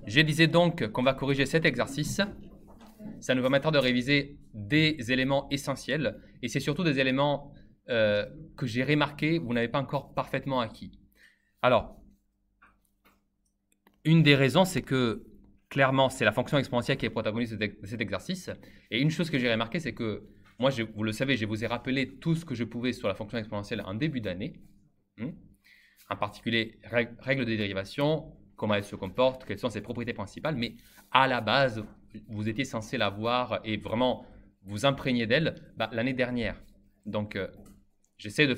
Je disais donc qu'on va corriger cet exercice. Ça nous permettra de réviser des éléments essentiels. Et c'est surtout des éléments que j'ai remarqués, vous n'avez pas encore parfaitement acquis. Alors, une des raisons, c'est que clairement, c'est la fonction exponentielle qui est protagoniste de cet exercice. Et une chose que j'ai remarqué, c'est que moi, vous le savez, je vous ai rappelé tout ce que je pouvais sur la fonction exponentielle en début d'année. En particulier, règles de dérivation, comment elle se comporte, quelles sont ses propriétés principales. Mais à la base, vous étiez censé la voir et vraiment vous imprégner d'elle l'année dernière. Donc, j'ai essayé de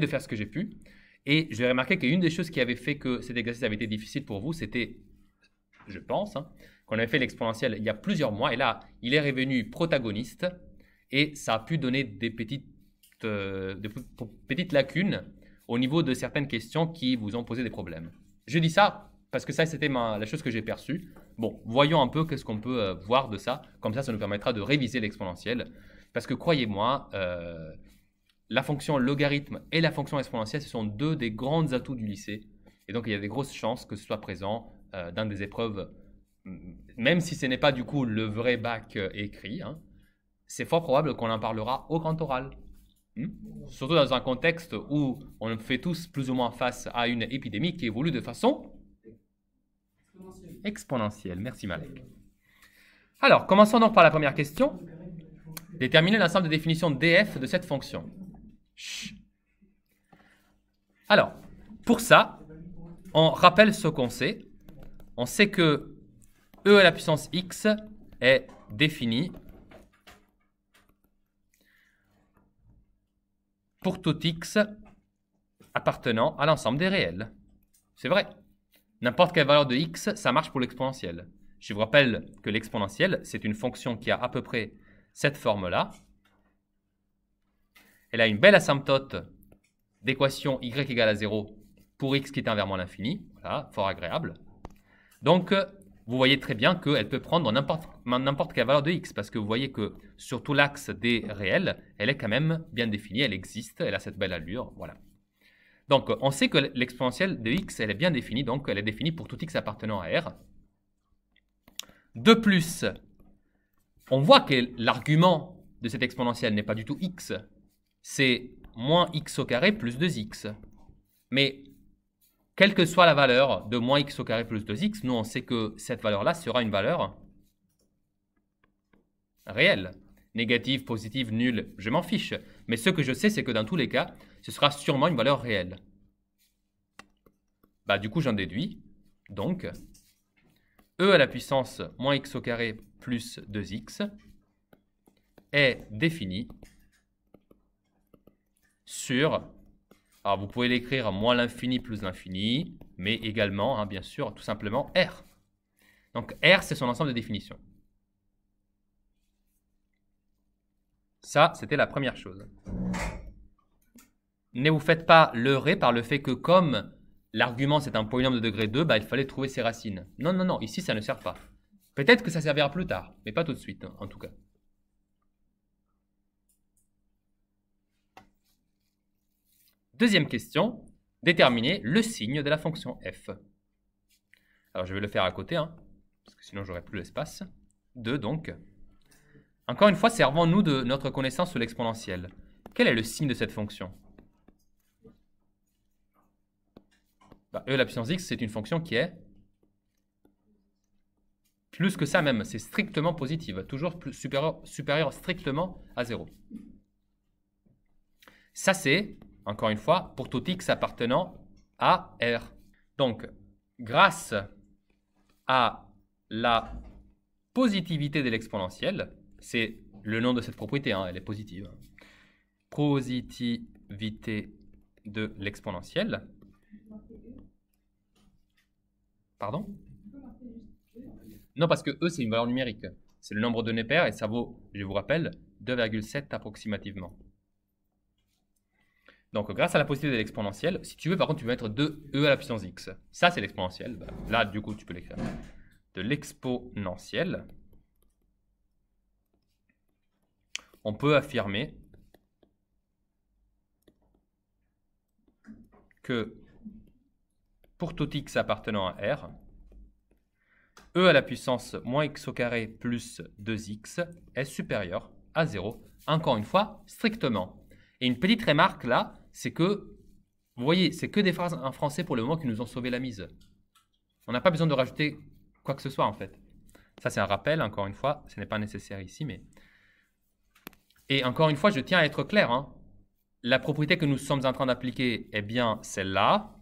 faire ce que j'ai pu. Et j'ai remarqué qu'une des choses qui avait fait que cet exercice avait été difficile pour vous, c'était, je pense, qu'on avait fait l'exponentiel il y a plusieurs mois. Et là, il est revenu protagoniste. Et ça a pu donner des petites lacunes au niveau de certaines questions qui vous ont posé des problèmes. Je dis ça parce que ça, c'était la chose que j'ai perçue. Bon, voyons un peu qu'est-ce qu'on peut voir de ça. Comme ça nous permettra de réviser l'exponentiel. Parce que croyez-moi, la fonction logarithme et la fonction exponentielle, ce sont deux des grands atouts du lycée. Et donc, il y a des grosses chances que ce soit présent dans des épreuves, même si ce n'est pas du coup le vrai bac écrit. C'est fort probable qu'on en parlera au grand oral. Surtout dans un contexte où on fait tous plus ou moins face à une épidémie qui évolue de façon exponentielle. Merci Malek. Alors, commençons donc par la première question. Déterminer l'ensemble de définitions df de cette fonction. Alors, pour ça, on rappelle ce qu'on sait. On sait que e à la puissance x est défini pour tout x appartenant à l'ensemble des réels. C'est vrai. N'importe quelle valeur de x, ça marche pour l'exponentielle. Je vous rappelle que l'exponentielle, c'est une fonction qui a à peu près cette forme-là. Elle a une belle asymptote d'équation y égale à 0 pour x qui tend vers moins l'infini. Voilà, fort agréable. Donc, vous voyez très bien qu'elle peut prendre n'importe quelle valeur de x, parce que vous voyez que sur tout l'axe des réels, elle est quand même bien définie, elle existe, elle a cette belle allure, voilà. Donc, on sait que l'exponentielle de x, elle est bien définie, donc elle est définie pour tout x appartenant à R. De plus, on voit que l'argument de cette exponentielle n'est pas du tout x, c'est moins x au carré plus 2x. Mais quelle que soit la valeur de moins x au carré plus 2x, nous on sait que cette valeur-là sera une valeur réelle. Négative, positive, nulle, je m'en fiche. Mais ce que je sais, c'est que dans tous les cas, ce sera sûrement une valeur réelle. Du coup, j'en déduis. Donc, e à la puissance moins x au carré plus 2x est défini sur... Alors, vous pouvez l'écrire moins l'infini plus l'infini, mais également, bien sûr, tout simplement R. Donc, R, c'est son ensemble de définitions. Ça, c'était la première chose. Ne vous faites pas leurrer par le fait que comme l'argument, c'est un polynôme de degré 2, il fallait trouver ses racines. Non, non, non, ici, ça ne sert pas. Peut-être que ça servira plus tard, mais pas tout de suite, en tout cas. Deuxième question, déterminer le signe de la fonction f. Alors, je vais le faire à côté, parce que sinon, j'aurai plus l'espace. 2, donc. Encore une fois, servons-nous de notre connaissance sur l'exponentielle. Quel est le signe de cette fonction? E à la puissance x, c'est une fonction qui est plus que ça même, c'est strictement positive, toujours supérieur strictement à 0. Ça, c'est, encore une fois, pour tout x appartenant à R. Donc, grâce à la positivité de l'exponentielle, c'est le nom de cette propriété, elle est positive. Positivité de l'exponentielle. Pardon? Non, parce que E, c'est une valeur numérique. C'est le nombre de nœuds pairs et ça vaut, je vous rappelle, 2,7 approximativement. Donc, grâce à la positivité de l'exponentielle, si tu veux, par contre, tu peux mettre 2e à la puissance x. Ça, c'est l'exponentielle. Là, du coup, tu peux l'écrire. De l'exponentielle, on peut affirmer que pour tout x appartenant à R, e à la puissance moins x au carré plus 2x est supérieur à 0. Encore une fois, strictement. Et une petite remarque là, c'est que, vous voyez, c'est que des phrases en français pour le moment qui nous ont sauvé la mise. On n'a pas besoin de rajouter quoi que ce soit en fait. Ça c'est un rappel, encore une fois, ce n'est pas nécessaire ici, mais... Et encore une fois, je tiens à être clair, hein. La propriété que nous sommes en train d'appliquer est bien celle-là.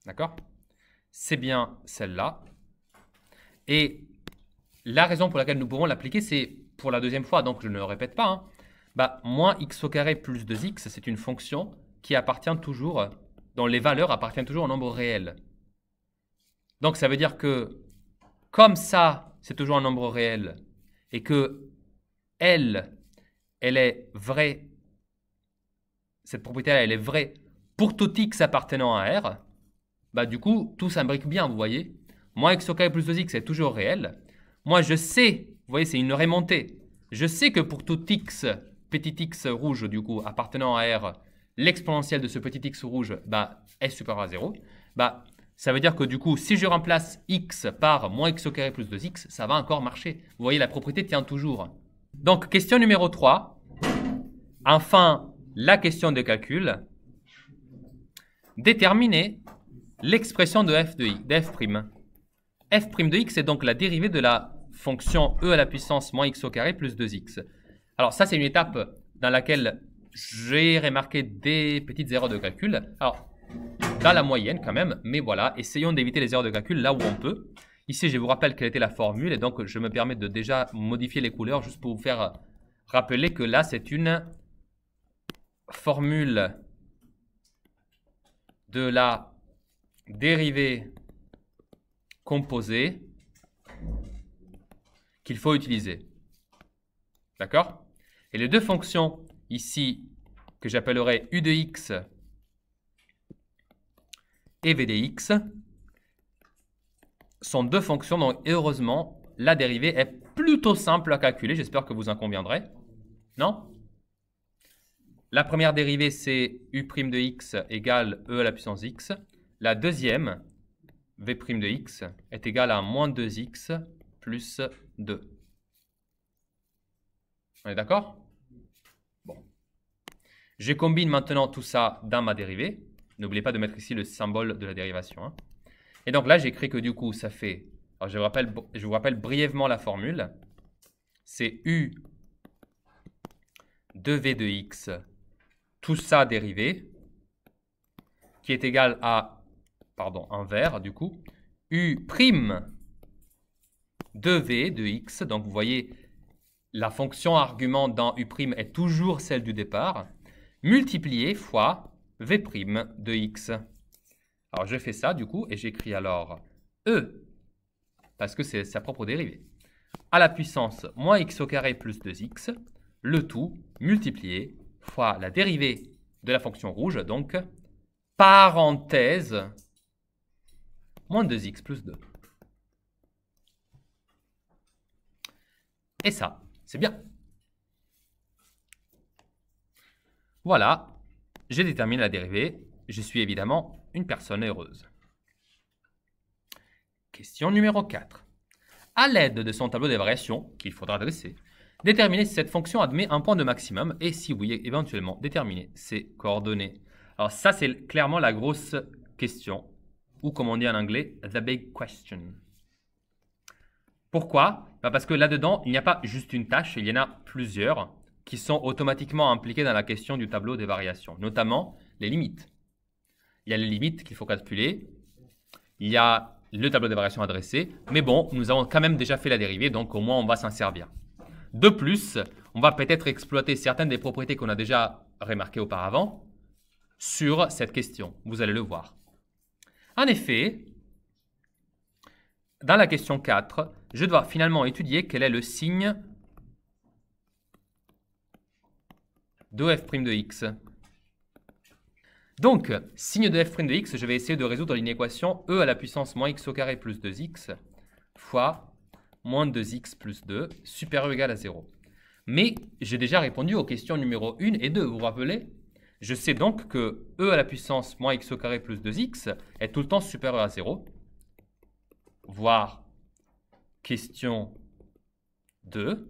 D'accord? C'est bien celle-là. Et la raison pour laquelle nous pouvons l'appliquer, c'est pour la deuxième fois, donc je ne le répète pas, hein. Moins x au carré plus 2x, c'est une fonction qui appartient toujours, dont les valeurs appartiennent toujours au nombre réel. Donc ça veut dire que, comme ça, c'est toujours un nombre réel, et que elle est vraie, cette propriété-là, elle est vraie pour tout x appartenant à R, du coup, tout s'imbrique bien, vous voyez. Moins x au carré plus 2x est toujours réel. Moi, je sais, vous voyez, c'est une remontée. Je sais que pour tout x, petit x rouge, du coup, appartenant à R, l'exponentielle de ce petit x rouge est supérieur à 0. Ça veut dire que du coup, si je remplace x par moins x au carré plus 2x, ça va encore marcher. Vous voyez, la propriété tient toujours. Donc, question numéro 3. Enfin, la question de calcul. Déterminer l'expression de f de f'. F' de x est donc la dérivée de la fonction e à la puissance moins x au carré plus 2x. Alors ça, c'est une étape dans laquelle j'ai remarqué des petites erreurs de calcul. Alors, dans la moyenne quand même, mais voilà, essayons d'éviter les erreurs de calcul là où on peut. Ici, je vous rappelle quelle était la formule, et donc je me permets de déjà modifier les couleurs juste pour vous faire rappeler que là, c'est une formule de la dérivée composée qu'il faut utiliser. D'accord? Et les deux fonctions ici, que j'appellerai u de x et v de x, sont deux fonctions dont, heureusement, la dérivée est plutôt simple à calculer. J'espère que vous en conviendrez. Non? La première dérivée, c'est u' de x égale e à la puissance x. La deuxième, v' de x, est égale à moins 2x plus 2. On est d'accord? Bon. Je combine maintenant tout ça dans ma dérivée. N'oubliez pas de mettre ici le symbole de la dérivation, hein. Et donc là, j'écris que du coup, ça fait... Alors, je vous rappelle brièvement la formule. C'est u de v de x, tout ça dérivé, qui est égal à, un vert, du coup, u' de v de x. Donc, vous voyez, la fonction argument dans u' est toujours celle du départ, multiplié fois v' de x. Alors, je fais ça, du coup, et j'écris alors e, parce que c'est sa propre dérivée, à la puissance moins x au carré plus 2x, le tout multiplié fois la dérivée de la fonction rouge, donc parenthèse moins 2x plus 2. Et ça, c'est bien. Voilà, j'ai déterminé la dérivée. Je suis évidemment une personne heureuse. Question numéro 4. À l'aide de son tableau des variations, qu'il faudra dresser, déterminer si cette fonction admet un point de maximum et si oui, éventuellement, déterminer ses coordonnées. Alors ça, c'est clairement la grosse question, ou comme on dit en anglais, the big question. Pourquoi? Parce que là-dedans, il n'y a pas juste une tâche, il y en a plusieurs qui sont automatiquement impliquées dans la question du tableau des variations, notamment les limites. Il y a les limites qu'il faut calculer, il y a le tableau des variations adressé, mais bon, nous avons quand même déjà fait la dérivée, donc au moins on va s'en servir. De plus, on va peut-être exploiter certaines des propriétés qu'on a déjà remarquées auparavant sur cette question. Vous allez le voir. En effet, dans la question 4, je dois finalement étudier quel est le signe de f' de x. Donc, signe de f' de x, je vais essayer de résoudre l'inéquation e à la puissance moins x au carré plus 2x fois moins 2x plus 2 supérieur ou égal à 0. Mais j'ai déjà répondu aux questions numéro 1 et 2, vous vous rappelez? Je sais donc que e à la puissance moins x au carré plus 2x est tout le temps supérieur à 0, voire question 2.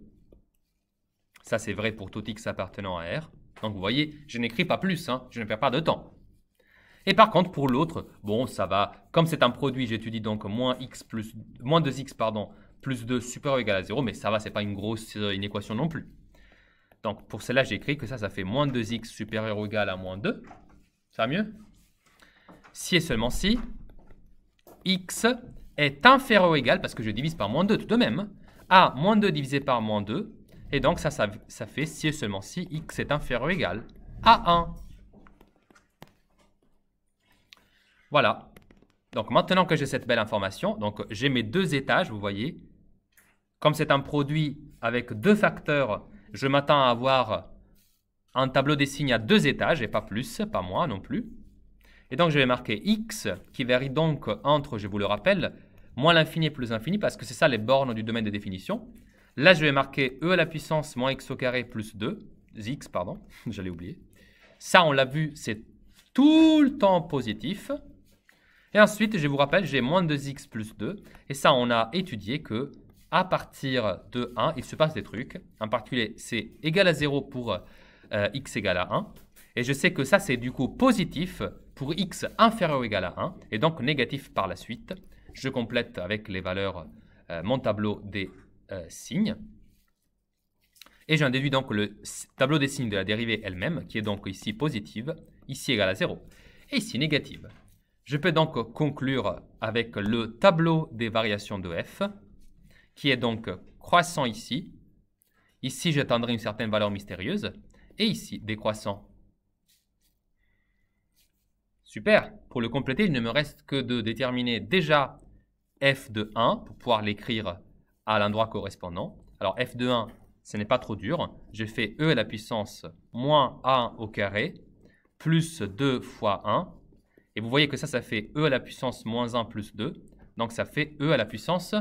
Ça, c'est vrai pour tout x appartenant à R. Donc, vous voyez, je n'écris pas plus, hein, je ne perds pas de temps. Et par contre, pour l'autre, bon, ça va. Comme c'est un produit, j'étudie donc moins 2x plus 2 supérieur ou égal à 0, mais ça va, c'est pas une grosse une équation non plus. Donc, pour cela, j'écris que ça fait moins 2x supérieur ou égal à moins 2. Ça va mieux? Si et seulement si x est inférieur ou égal, parce que je divise par moins 2 tout de même, à moins 2 divisé par moins 2, et donc ça fait si et seulement si x est inférieur ou égal à 1. Voilà. Donc maintenant que j'ai cette belle information, donc j'ai mes deux étages, vous voyez. Comme c'est un produit avec deux facteurs, je m'attends à avoir un tableau des signes à deux étages et pas plus, pas moins non plus. Et donc je vais marquer x qui varie donc entre, je vous le rappelle, moins l'infini et plus l'infini parce que c'est ça les bornes du domaine de définition. Là je vais marquer e à la puissance moins x au carré plus 2, x pardon, j'allais oublier. Ça on l'a vu, c'est tout le temps positif. Et ensuite, je vous rappelle, j'ai moins 2x plus 2. Et ça, on a étudié que à partir de 1, il se passe des trucs. En particulier, c'est égal à 0 pour x égale à 1. Et je sais que ça, c'est du coup positif pour x inférieur ou égal à 1. Et donc négatif par la suite. Je complète avec les valeurs mon tableau des signes. Et j'en déduis donc le tableau des signes de la dérivée elle-même, qui est donc ici positive, ici égale à 0, et ici négative. Je peux donc conclure avec le tableau des variations de f, qui est donc croissant ici. Ici, j'atteindrai une certaine valeur mystérieuse, et ici, décroissant. Super. Pour le compléter, il ne me reste que de déterminer déjà f de 1 pour pouvoir l'écrire à l'endroit correspondant. Alors, f de 1, ce n'est pas trop dur. Je fais e à la puissance moins 1 au carré plus 2 fois 1. Et vous voyez que ça fait e à la puissance moins 1 plus 2. Donc, ça fait e à la puissance.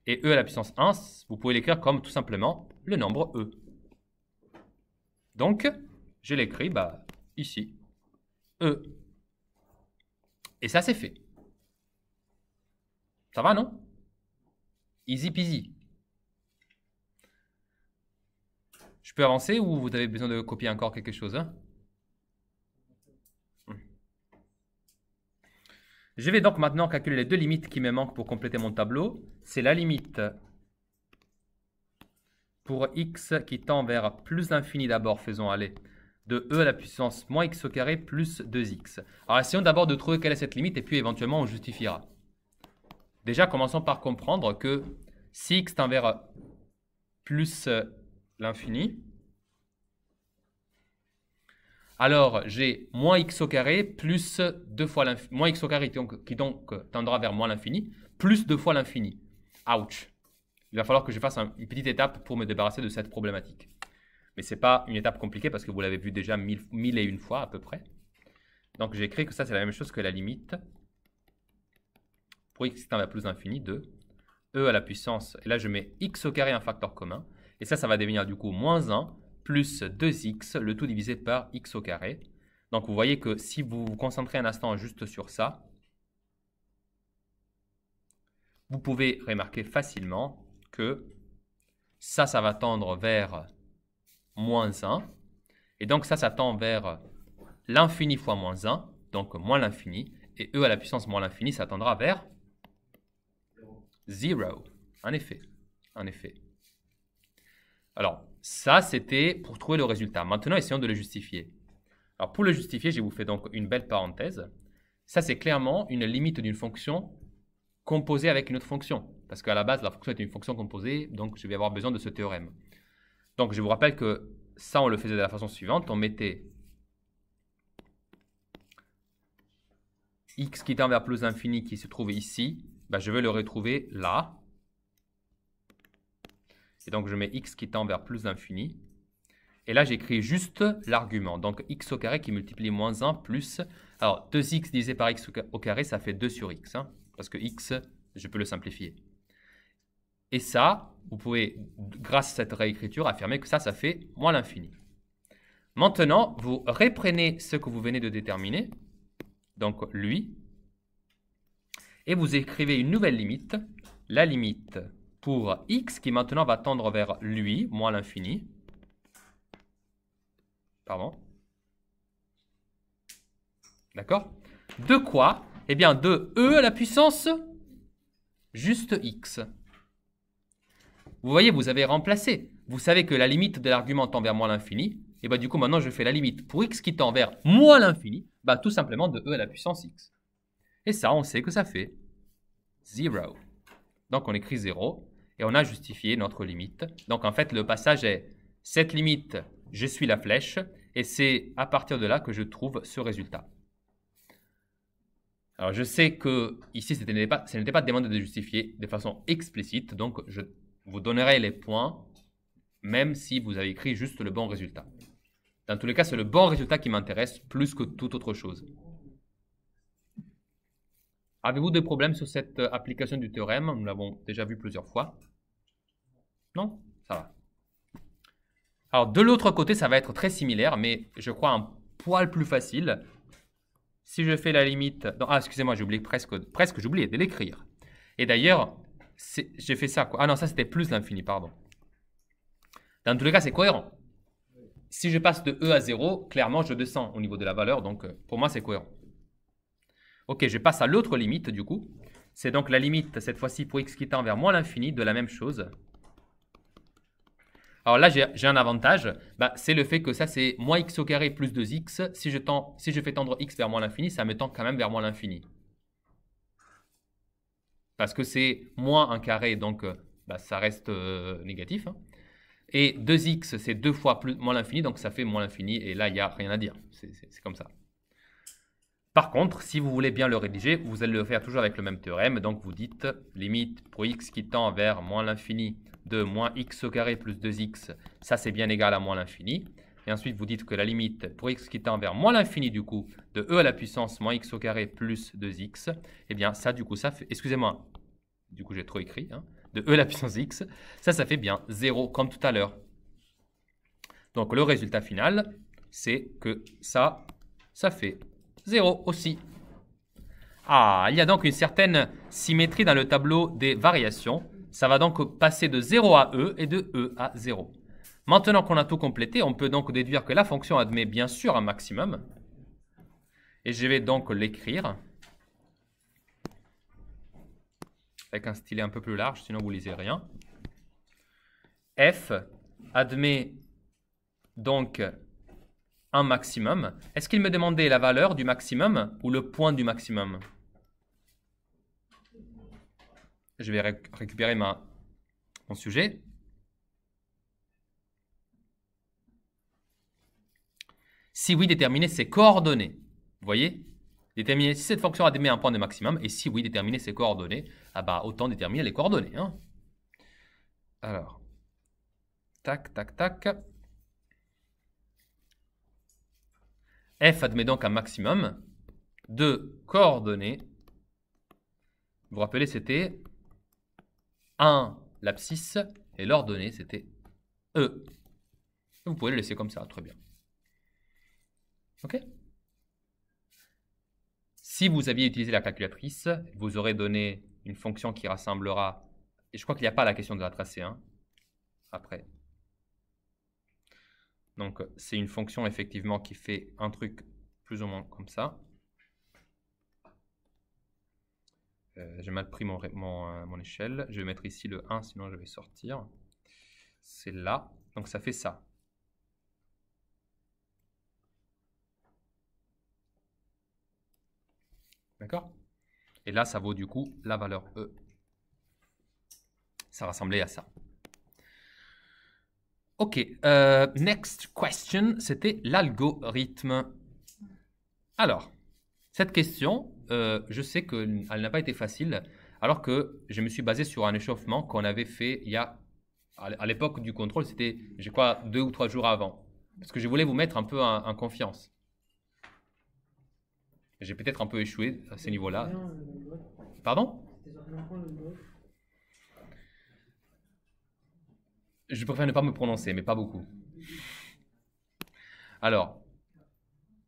Et e à la puissance 1, vous pouvez l'écrire comme tout simplement le nombre e. Donc, je l'écris ici. E. Et ça, c'est fait. Ça va, non? Easy peasy. Je peux avancer ou vous avez besoin de copier encore quelque chose, hein? Je vais donc maintenant calculer les deux limites qui me manquent pour compléter mon tableau. C'est la limite pour x qui tend vers plus l'infini d'abord, faisons aller, de e à la puissance moins x au carré plus 2x. Alors essayons d'abord de trouver quelle est cette limite et puis éventuellement on justifiera. Déjà, commençons par comprendre que si x tend vers plus l'infini, alors j'ai moins x au carré plus 2 fois l'infini, moins x au carré qui donc tendra vers moins l'infini, plus 2 fois l'infini. Ouch! Il va falloir que je fasse une petite étape pour me débarrasser de cette problématique. Mais ce n'est pas une étape compliquée parce que vous l'avez vu déjà 1001 fois à peu près. Donc j'écris que ça c'est la même chose que la limite pour x qui tend vers plus l'infini de e à la puissance, et là je mets x au carré un facteur commun, et ça va devenir du coup moins 1 plus 2x, le tout divisé par x au carré. Donc vous voyez que si vous vous concentrez un instant juste sur ça, vous pouvez remarquer facilement que ça va tendre vers moins 1, et donc ça tend vers l'infini fois moins 1, donc moins l'infini, et e à la puissance moins l'infini, ça tendra vers 0. En effet, en effet. Alors, ça, c'était pour trouver le résultat. Maintenant, essayons de le justifier. Alors, pour le justifier, je vous fais donc une belle parenthèse. Ça, c'est clairement une limite d'une fonction composée avec une autre fonction. Parce qu'à la base, la fonction est une fonction composée, donc je vais avoir besoin de ce théorème. Donc, je vous rappelle que ça, on le faisait de la façon suivante. On mettait x qui tend vers plus l'infini qui se trouve ici. Je vais le retrouver là. Et donc, je mets x qui tend vers plus l'infini. Et là, j'écris juste l'argument. Donc, x au carré qui multiplie moins 1 plus... Alors, 2x divisé par x au carré, ça fait 2 sur x. Hein, parce que x, je peux le simplifier. Et ça, vous pouvez, grâce à cette réécriture, affirmer que ça fait moins l'infini. Maintenant, vous reprenez ce que vous venez de déterminer, donc lui, et vous écrivez une nouvelle limite, la limite pour x qui maintenant va tendre vers lui, moins l'infini. Pardon. D'accord? De quoi? Eh bien, de e à la puissance juste x. Vous voyez, vous avez remplacé. Vous savez que la limite de l'argument tend vers moins l'infini. Et bien, du coup, maintenant, je fais la limite pour x qui tend vers moins l'infini. Bah, tout simplement de e à la puissance x. Et ça, on sait que ça fait 0. Donc, on écrit 0. Et on a justifié notre limite. Donc, en fait, le passage est cette limite, je suis la flèche. Et c'est à partir de là que je trouve ce résultat. Alors, je sais que ici, ce n'était pas demandé de justifier de façon explicite. Donc, je vous donnerai les points, même si vous avez écrit juste le bon résultat. Dans tous les cas, c'est le bon résultat qui m'intéresse plus que toute autre chose. Avez-vous des problèmes sur cette application du théorème? Nous l'avons déjà vu plusieurs fois. Non? Ça va. Alors, de l'autre côté, ça va être très similaire, mais je crois un poil plus facile. Si je fais la limite... Non, ah, excusez-moi, j'ai oublié presque j'ai oublié de l'écrire. Et d'ailleurs, j'ai fait ça. Ah non, ça c'était plus l'infini, pardon. Dans tous les cas, c'est cohérent. Si je passe de e à 0, clairement, je descends au niveau de la valeur. Donc, pour moi, c'est cohérent. Ok, je passe à l'autre limite, du coup. C'est donc la limite, cette fois-ci, pour x qui tend vers moins l'infini, de la même chose. Alors là, j'ai un avantage. Bah, c'est le fait que ça, c'est moins x au carré plus 2x. Si je fais tendre x vers moins l'infini, ça me tend quand même vers moins l'infini. Parce que c'est moins un carré, donc bah, ça reste négatif. Hein. Et 2x, c'est 2 fois moins l'infini, donc ça fait moins l'infini. Et là, il n'y a rien à dire. C'est comme ça. Par contre, si vous voulez bien le rédiger, vous allez le faire toujours avec le même théorème. Donc, vous dites limite pour x qui tend vers moins l'infini de moins x au carré plus 2x. Ça, c'est bien égal à moins l'infini. Et ensuite, vous dites que la limite pour x qui tend vers moins l'infini, du coup, de e à la puissance moins x au carré plus 2x. Eh bien, ça, du coup, ça fait... Excusez-moi. Du coup, j'ai trop écrit. Hein, de e à la puissance x. Ça fait bien 0, comme tout à l'heure. Donc, le résultat final, c'est que ça fait 0 aussi. Ah, il y a donc une certaine symétrie dans le tableau des variations. Ça va donc passer de 0 à e et de e à 0. Maintenant qu'on a tout complété, on peut donc déduire que la fonction admet bien sûr un maximum. Et je vais donc l'écrire avec un stylet un peu plus large, sinon vous ne lisez rien. F admet donc un maximum. Est-ce qu'il me demandait la valeur du maximum ou le point du maximum? Je vais récupérer mon sujet. Si oui, déterminer ses coordonnées. Vous voyez? Déterminer si cette fonction admet un point de maximum. Et si oui, déterminer ses coordonnées. Ah bah, autant déterminer les coordonnées. Hein. Alors, tac, tac, tac. F admet donc un maximum de coordonnées. Vous vous rappelez, c'était 1 l'abscisse et l'ordonnée, c'était E. Vous pouvez le laisser comme ça, très bien. Ok? Si vous aviez utilisé la calculatrice, vous aurez donné une fonction qui rassemblera, et je crois qu'il n'y a pas la question de la tracer, hein, après. Donc, c'est une fonction effectivement qui fait un truc plus ou moins comme ça. J'ai mal pris mon échelle. Je vais mettre ici le 1, sinon je vais sortir. C'est là. Donc, ça fait ça. D'accord? Et là, ça vaut du coup la valeur E. Ça ressemblait à ça. Ok, next question, c'était l'algorithme. Alors, cette question, je sais qu'elle n'a pas été facile, alors que je me suis basé sur un échauffement qu'on avait fait à l'époque du contrôle, c'était, je crois, 2 ou 3 jours avant. Parce que je voulais vous mettre un peu en confiance. J'ai peut-être un peu échoué à ce niveau-là. Pardon? Je préfère ne pas me prononcer, mais pas beaucoup. Alors,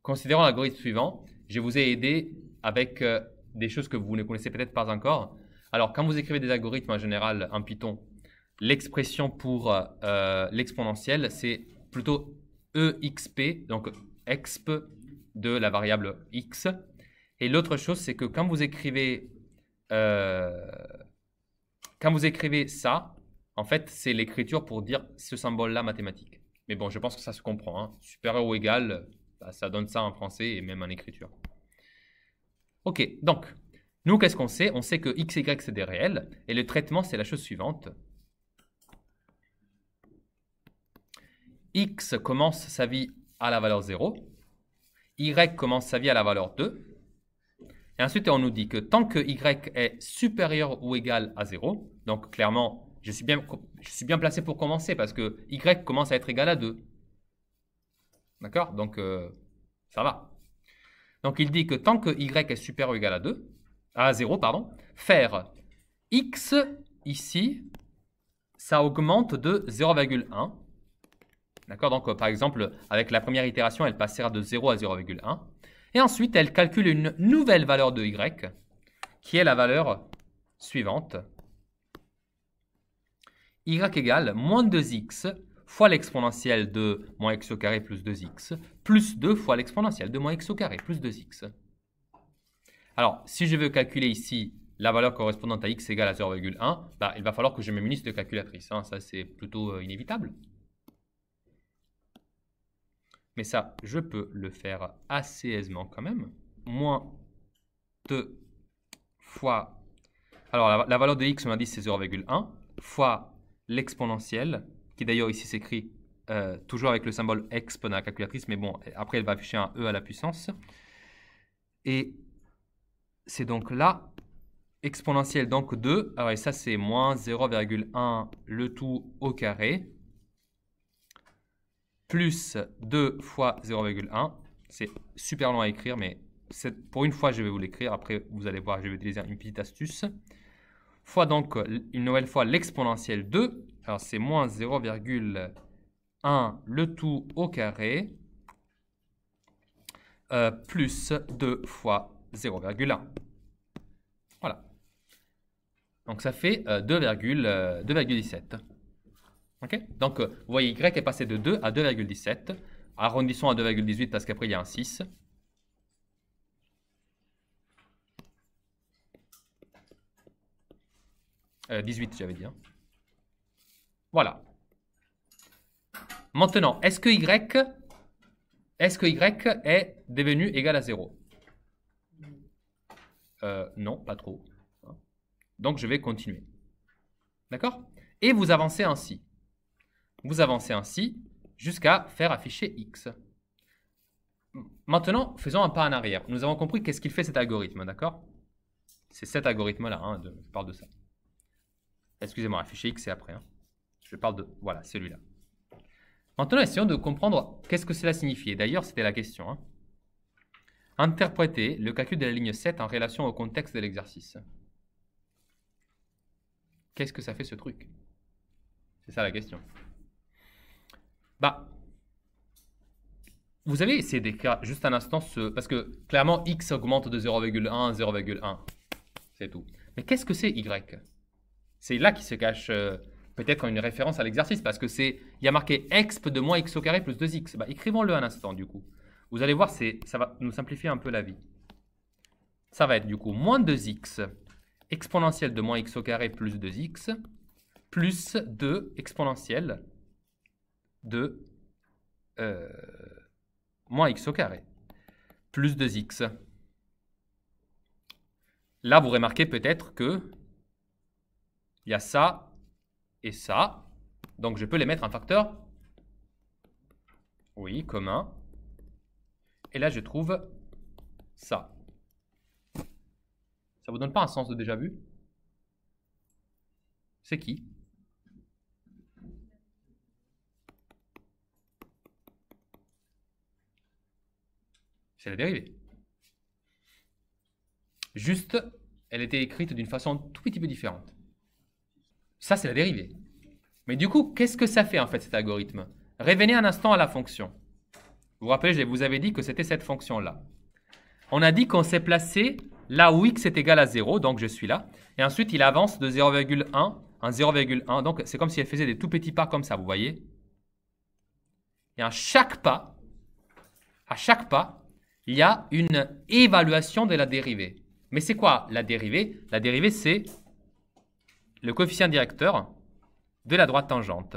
considérons l'algorithme suivant. Je vous ai aidé avec des choses que vous ne connaissez peut-être pas encore. Alors, quand vous écrivez des algorithmes en général en Python, l'expression pour l'exponentielle, c'est plutôt exp, donc exp de la variable x. Et l'autre chose, c'est que quand vous écrivez ça, en fait, c'est l'écriture pour dire ce symbole-là mathématique. Mais bon, je pense que ça se comprend. Hein. Supérieur ou égal, bah, ça donne ça en français et même en écriture. Ok, donc, nous, qu'est-ce qu'on sait? On sait que x et y, c'est des réels. Et le traitement, c'est la chose suivante. X commence sa vie à la valeur 0. Y commence sa vie à la valeur 2. Et ensuite, on nous dit que tant que y est supérieur ou égal à 0, donc clairement, je suis bien placé pour commencer parce que y commence à être égal à 2. D'accord? Donc, ça va. Donc, il dit que tant que y est supérieur ou égal à 0, faire x ici, ça augmente de 0,1. D'accord? Donc, par exemple, avec la première itération, elle passera de 0 à 0,1. Et ensuite, elle calcule une nouvelle valeur de y, qui est la valeur suivante. Y égale moins 2x fois l'exponentielle de moins x au carré plus 2x, plus 2 fois l'exponentielle de moins x au carré plus 2x. Alors, si je veux calculer ici la valeur correspondante à x égale à 0,1, bah, il va falloir que je me munisse de calculatrice. Hein. Ça, c'est plutôt inévitable. Mais ça, je peux le faire assez aisément quand même. Moins 2 fois... Alors, la valeur de x, on a dit, c'est 0,1, fois l'exponentielle, qui d'ailleurs ici s'écrit toujours avec le symbole exp dans la calculatrice, mais bon, après, elle va afficher un e à la puissance. Et c'est donc là, exponentielle, donc 2. Alors, et ça, c'est moins 0,1 le tout au carré, plus 2 fois 0,1. C'est super long à écrire, mais pour une fois, je vais vous l'écrire. Après, vous allez voir, je vais utiliser une petite astuce. Fois donc, une nouvelle fois, l'exponentielle 2. Alors, c'est moins 0,1 le tout au carré, plus 2 fois 0,1. Voilà. Donc, ça fait 2,17. Okay. Donc, vous voyez, y est passé de 2 à 2,17. Arrondissons à 2,18 parce qu'après, il y a un 6. « 18, j'avais dit. Hein. Voilà. Maintenant, est-ce que y est devenu égal à 0 ? Non, pas trop. Donc, je vais continuer. D'accord ? Et vous avancez ainsi. Vous avancez ainsi jusqu'à faire afficher x. Maintenant, faisons un pas en arrière. Nous avons compris qu'est-ce qu'il fait cet algorithme, d'accord? C'est cet algorithme-là, hein, je parle de ça. Excusez-moi, afficher x c'est après. Hein. Je parle de, voilà, celui-là. Maintenant, essayons de comprendre qu'est-ce que cela signifiait. D'ailleurs, c'était la question. Hein. Interpréter le calcul de la ligne 7 en relation au contexte de l'exercice. Qu'est-ce que ça fait ce truc? C'est ça la question. Bah, vous avez essayé d'écrire juste un instant parce que clairement x augmente de 0,1 à 0,1. C'est tout. Mais qu'est-ce que c'est y? C'est là qui se cache peut-être une référence à l'exercice parce que il y a marqué exp de moins x au carré plus 2x. Bah, écrivons-le un instant du coup. Vous allez voir, ça va nous simplifier un peu la vie. Ça va être du coup moins 2x exponentielle de moins x au carré plus 2x plus 2 exponentielle de moins x au carré plus 2x. Là, vous remarquez peut-être que il y a ça et ça. Donc, je peux les mettre en facteur. Oui, commun. Et là, je trouve ça. Ça vous donne pas un sens de déjà vu? C'est qui? C'est la dérivée. Juste, elle était écrite d'une façon tout petit peu différente. Ça, c'est la dérivée. Mais du coup, qu'est-ce que ça fait en fait cet algorithme? Revenez un instant à la fonction. Vous vous rappelez, je vous avais dit que c'était cette fonction-là. On a dit qu'on s'est placé là où x est égal à 0, donc je suis là. Et ensuite, il avance de 0,1 en 0,1. Donc, c'est comme si elle faisait des tout petits pas comme ça, vous voyez. Et à chaque pas, il y a une évaluation de la dérivée. Mais c'est quoi la dérivée? La dérivée, c'est le coefficient directeur de la droite tangente.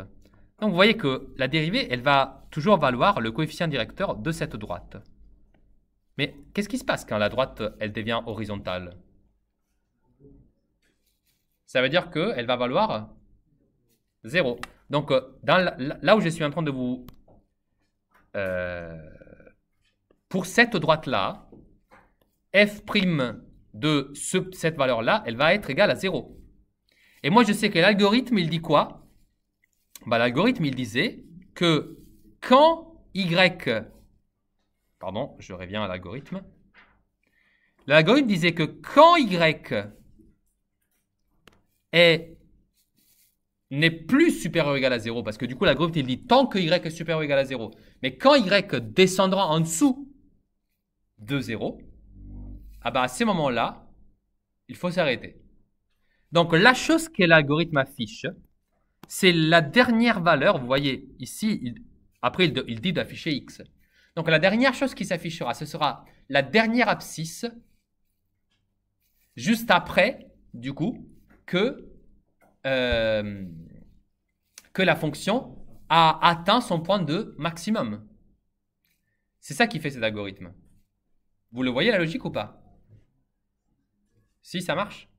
Donc, vous voyez que la dérivée, elle va toujours valoir le coefficient directeur de cette droite. Mais qu'est-ce qui se passe quand la droite, elle devient horizontale? Ça veut dire qu'elle va valoir 0. Donc, là où je suis en train de vous... pour cette droite-là, f' de cette valeur-là, elle va être égale à 0. Et moi, je sais que l'algorithme, il dit quoi? Bah, l'algorithme, il disait que quand y... Pardon, je reviens à l'algorithme. L'algorithme disait que quand y n'est plus supérieur ou égal à 0, parce que du coup, l'algorithme, il dit tant que y est supérieur ou égal à 0, mais quand y descendra en dessous de 0, ah bah à ce moment-là, il faut s'arrêter. Donc, la chose que l'algorithme affiche, c'est la dernière valeur. Vous voyez, ici, après, il dit d'afficher x. Donc, la dernière chose qui s'affichera, ce sera la dernière abscisse, juste après, du coup, que la fonction a atteint son point de maximum. C'est ça qui fait cet algorithme. Vous le voyez la logique ou pas? Si, ça marche?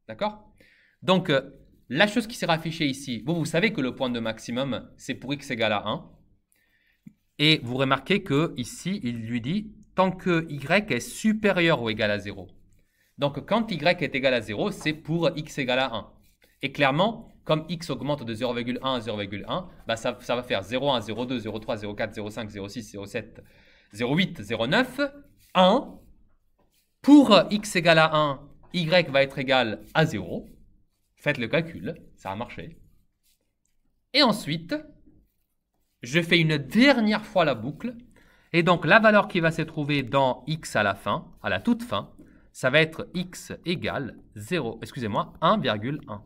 D'accord? Donc, la chose qui sera affichée ici, vous savez que le point de maximum, c'est pour x égale à 1. Et vous remarquez que ici, il lui dit tant que y est supérieur ou égal à 0. Donc, quand y est égal à 0, c'est pour x égale à 1. Et clairement, comme x augmente de 0,1 à 0,1, bah ça va faire 0,1, 0,2, 0,3, 0,4, 0,5, 0,6, 0,7, 0,8, 0,9, 1. Pour x égale à 1, y va être égal à 0. Faites le calcul, ça a marché. Et ensuite, je fais une dernière fois la boucle. Et donc, la valeur qui va se trouver dans x à la fin, à la toute fin, ça va être x égale 0, excusez-moi, 1,1.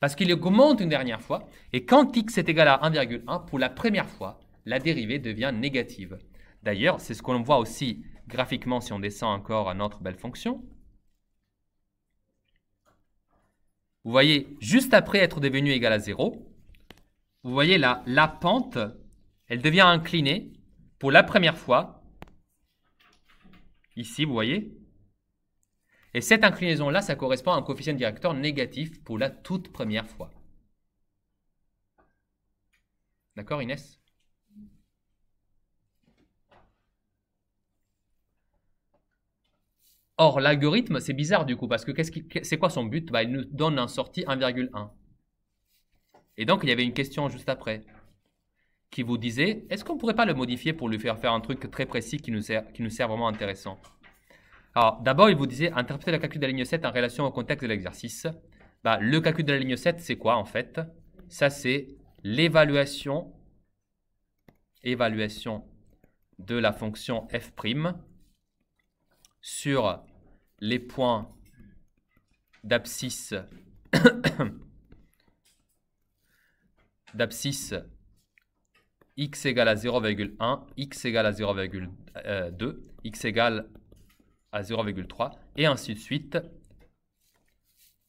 Parce qu'il augmente une dernière fois. Et quand x est égal à 1,1, pour la première fois, la dérivée devient négative. D'ailleurs, c'est ce qu'on voit aussi graphiquement si on descend encore à notre belle fonction. Vous voyez, juste après être devenu égal à 0, vous voyez la pente, elle devient inclinée pour la première fois. Ici, vous voyez. Et cette inclinaison-là, ça correspond à un coefficient directeur négatif pour la toute première fois. D'accord, Inès? Or, l'algorithme, c'est bizarre du coup, parce que c'est quoi son but? Bah, il nous donne en sortie 1,1. Et donc, il y avait une question juste après qui vous disait, est-ce qu'on ne pourrait pas le modifier pour lui faire un truc très précis qui nous sert vraiment intéressant? Alors, d'abord, il vous disait, interpréter le calcul de la ligne 7 en relation au contexte de l'exercice. Bah, le calcul de la ligne 7, c'est quoi en fait? Ça, c'est l'évaluation de la fonction f' sur les points d'abscisse x égale à 0,1, x égale à 0,2, x égale à 0,3, et ainsi de suite.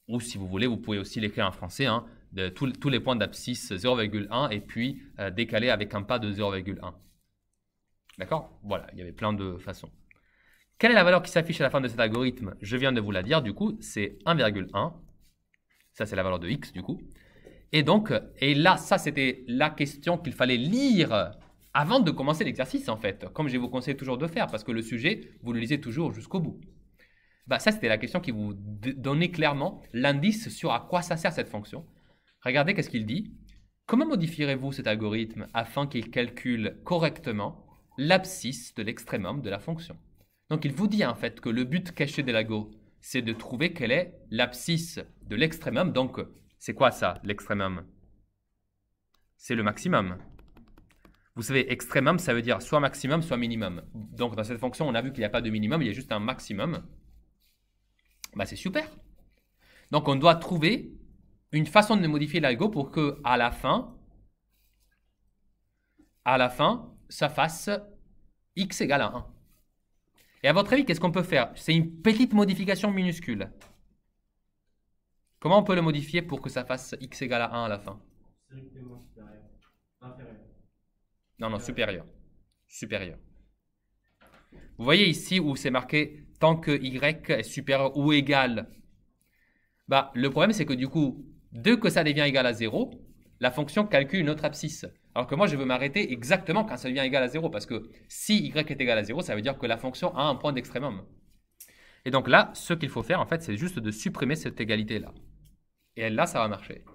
Ou si vous voulez, vous pouvez aussi l'écrire en français, hein, de tous les points d'abscisse 0,1 et puis décaler avec un pas de 0,1. D'accord? Voilà, il y avait plein de façons. Quelle est la valeur qui s'affiche à la fin de cet algorithme? Je viens de vous la dire, du coup, c'est 1,1. Ça, c'est la valeur de x, du coup. Et donc, et là, ça, c'était la question qu'il fallait lire avant de commencer l'exercice, en fait. Comme je vous conseille toujours de faire, parce que le sujet, vous le lisez toujours jusqu'au bout. Bah, ça, c'était la question qui vous donnait clairement l'indice sur à quoi ça sert cette fonction. Regardez qu'est-ce qu'il dit. Comment modifierez-vous cet algorithme afin qu'il calcule correctement l'abscisse de l'extrémum de la fonction? Donc, il vous dit en fait que le but caché de l'algo, c'est de trouver quelle est l'abscisse de l'extrémum. Donc, c'est quoi ça, l'extrémum? C'est le maximum. Vous savez, extrêmum, ça veut dire soit maximum, soit minimum. Donc, dans cette fonction, on a vu qu'il n'y a pas de minimum, il y a juste un maximum. Bah, c'est super. Donc, on doit trouver une façon de modifier l'algo pour que à la fin, ça fasse x égale à 1. Et à votre avis, qu'est-ce qu'on peut faire? C'est une petite modification minuscule. Comment on peut le modifier pour que ça fasse x égale à 1 à la fin? Strictement supérieur. Inférieur. Non, non, supérieur. Supérieur. Vous voyez ici où c'est marqué tant que y est supérieur ou égal. Bah, le problème, c'est que du coup, dès que ça devient égal à 0, la fonction calcule une autre abscisse. Alors que moi, je veux m'arrêter exactement quand ça devient égal à 0. Parce que si y est égal à 0, ça veut dire que la fonction a un point d'extrémum. Et donc là, ce qu'il faut faire, en fait, c'est juste de supprimer cette égalité-là. Et là, ça va marcher.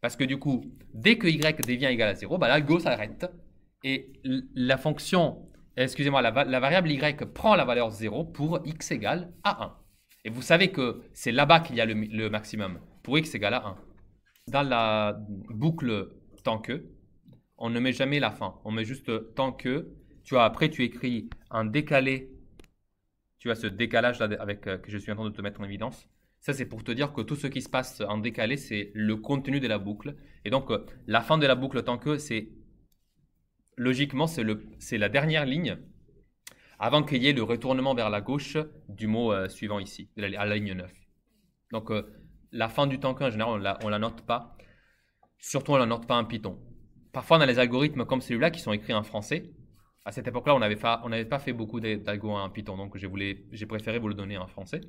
Parce que du coup, dès que y devient égal à 0, bah, l'algo s'arrête. Et la fonction, excusez-moi, la variable y prend la valeur 0 pour x égale à 1. Et vous savez que c'est là-bas qu'il y a le maximum, pour x égale à 1. Dans la boucle tant que, on ne met jamais la fin. On met juste tant que. Tu vois, après, tu écris un décalé. Tu vois ce décalage là que je suis en train de te mettre en évidence. Ça, c'est pour te dire que tout ce qui se passe en décalé, c'est le contenu de la boucle. Et donc, la fin de la boucle tant que, c'est logiquement, c'est la dernière ligne avant qu'il y ait le retournement vers la gauche du mot suivant ici, à la ligne 9. Donc, la fin du tant que, en général, on la note pas. Surtout, on la note pas en Python. Parfois, on a les algorithmes comme celui-là qui sont écrits en français. À cette époque-là, on n'avait pas fait beaucoup d'algo en Python, donc j'ai préféré vous le donner en français.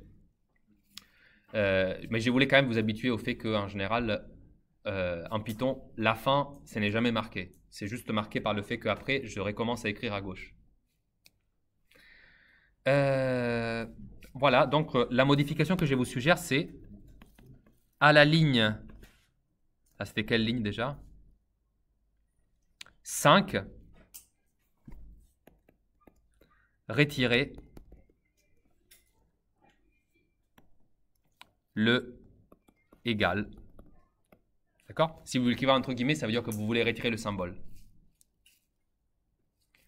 Mais je voulais quand même vous habituer au fait qu'en général, en Python, la fin, ce n'est jamais marqué. C'est juste marqué par le fait qu'après, je recommence à écrire à gauche. Voilà, donc la modification que je vous suggère, c'est à la ligne... Ah, c'était quelle ligne déjà? 5. Retirer le égal. D'accord? Si vous l'écrivez entre guillemets, ça veut dire que vous voulez retirer le symbole.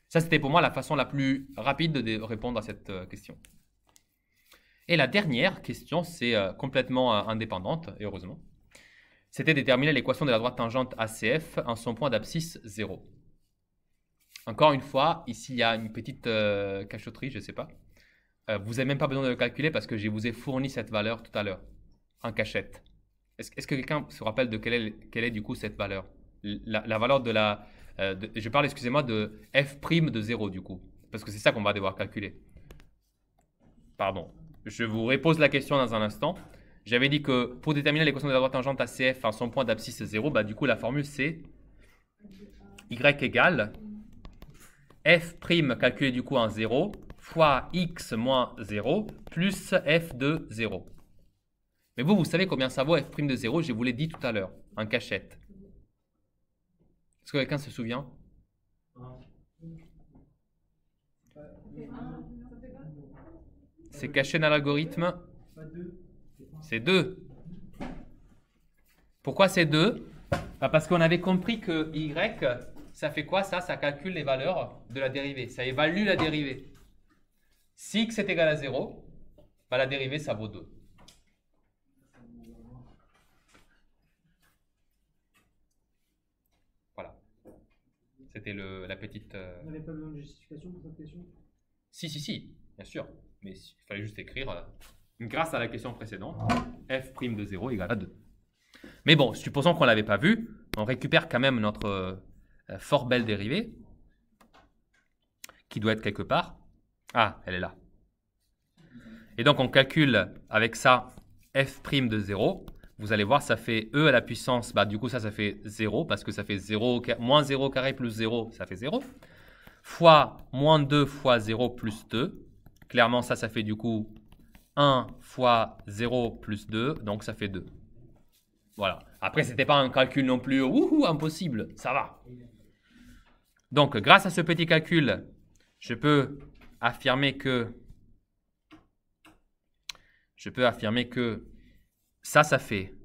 Ça, c'était pour moi la façon la plus rapide de répondre à cette question. Et la dernière question, c'est complètement indépendante, et heureusement. C'était déterminer l'équation de la droite tangente ACF en son point d'abscisse 0. Encore une fois, ici, il y a une petite cachotterie, je ne sais pas. Vous n'avez même pas besoin de le calculer parce que je vous ai fourni cette valeur tout à l'heure, en cachette. Est-ce que quelqu'un se rappelle de quelle est du coup cette valeur? La valeur de la... je parle, excusez-moi, de f' de 0 du coup. Parce que c'est ça qu'on va devoir calculer. Pardon. Je vous repose la question dans un instant. J'avais dit que pour déterminer l'équation de la droite tangente ACF en son point d'abscisse 0, bah, du coup la formule c'est y égale f' calculé du coup en 0 fois x moins 0 plus f de 0. Mais vous savez combien ça vaut f' de 0? Je vous l'ai dit tout à l'heure, en cachette. Est-ce que quelqu'un se souvient? C'est caché dans l'algorithme. C'est 2. Pourquoi c'est 2? Bah parce qu'on avait compris que y, ça fait quoi ça? Ça calcule les valeurs de la dérivée. Ça évalue la dérivée. Si x est égal à 0, bah la dérivée, ça vaut 2. Voilà. C'était la petite... On n'avait pas besoin de justification pour cette question? Si, bien sûr. Mais il fallait juste écrire, grâce à la question précédente, f' de 0 égale à 2. Mais bon, supposons qu'on ne l'avait pas vu, on récupère quand même notre fort belle dérivée, qui doit être quelque part. Ah, elle est là. Et donc, on calcule avec ça f' de 0. Vous allez voir, ça fait e à la puissance, bah, du coup, ça fait 0, parce que ça fait 0, moins 0 carré plus 0, ça fait 0. Fois moins 2 fois 0 plus 2. Clairement, ça fait du coup 1 fois 0 plus 2, donc ça fait 2. Voilà. Après, ce n'était pas un calcul non plus impossible, ça va. Donc, grâce à ce petit calcul, je peux affirmer que ça fait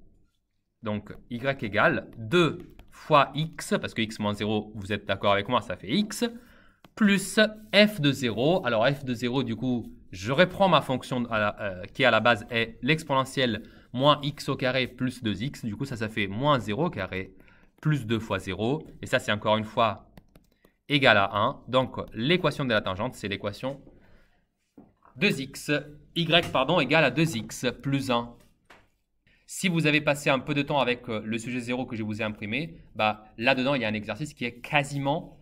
donc y égale 2 fois x, parce que x moins 0, vous êtes d'accord avec moi, ça fait x, plus f de 0. Alors f de 0, du coup, je reprends ma fonction qui à la base est l'exponentielle moins x au carré plus 2x. Du coup, ça fait moins 0 au carré plus 2 fois 0. Et ça, c'est encore une fois égal à 1. Donc, l'équation de la tangente, c'est l'équation 2x, y pardon, égale à 2x plus 1. Si vous avez passé un peu de temps avec le sujet 0 que je vous ai imprimé, bah, là-dedans, il y a un exercice qui est quasiment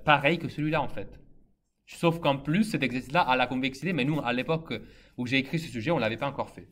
pareil que celui-là en fait. Sauf qu'en plus, cet exercice-là a la convexité, mais nous, à l'époque où j'ai écrit ce sujet, on ne l'avait pas encore fait.